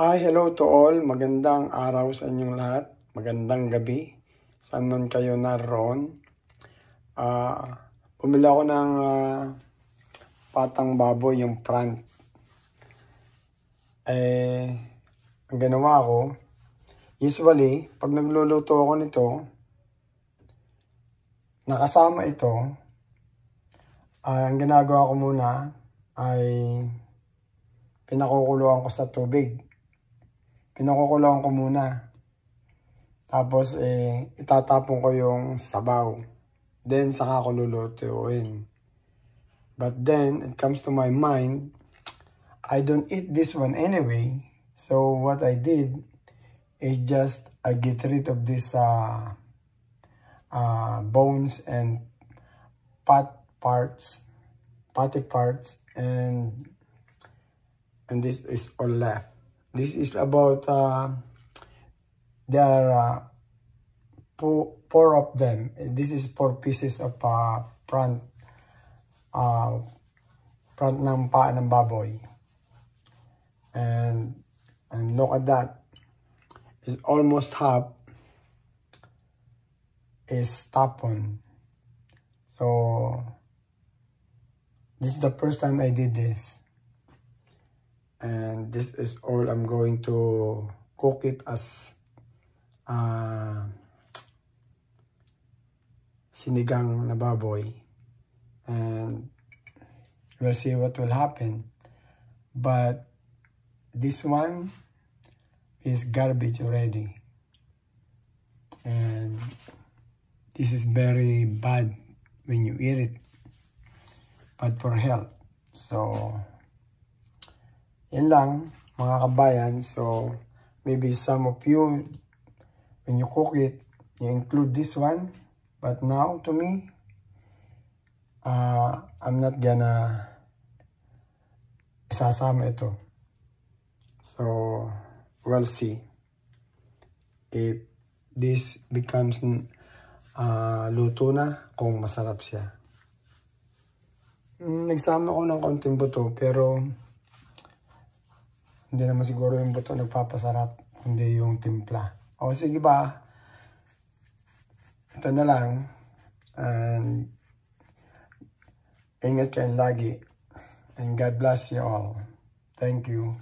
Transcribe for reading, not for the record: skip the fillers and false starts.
Hi, hello to all. Magandang araw sa inyong lahat. Magandang gabi. Saan man kayo naroon. Bumili ako ng patang baboy, yung front. Ang ginawa ko, usually, pag nagluluto ako nito, nakasama ito, ang ginagawa ko muna ay pinakukuluan ko sa tubig. Pinakukuluan ko muna. Tapos, itatapon ko yung sabaw. Then, saka ko lulutuin. But then, it comes to my mind, I don't eat this one anyway. So, what I did is just, I get rid of this bones and fatty parts, and this is all left. This is about, there are four of them. This is 4 pieces of front ng paa ng baboy. And look at that. It's almost half is tapon. So, this is the first time I did this. And this is all I'm going to cook it as sinigang na baboy. And we'll see what will happen. But this one is garbage already. And this is very bad when you eat it. Bad for health. So, yan lang mga kabayan. So, maybe some of you, when you cook it, you include this one. But now, to me, I'm not gonna isasama ito. So, we'll see if this becomes luto na, kung masarap siya. Nagsama ko ng konting buto, pero hindi naman siguro yung buto nagpapasarap, kundi yung timpla. O sige ba, ito na lang. And ingat kayo lagi. And God bless you all. Thank you.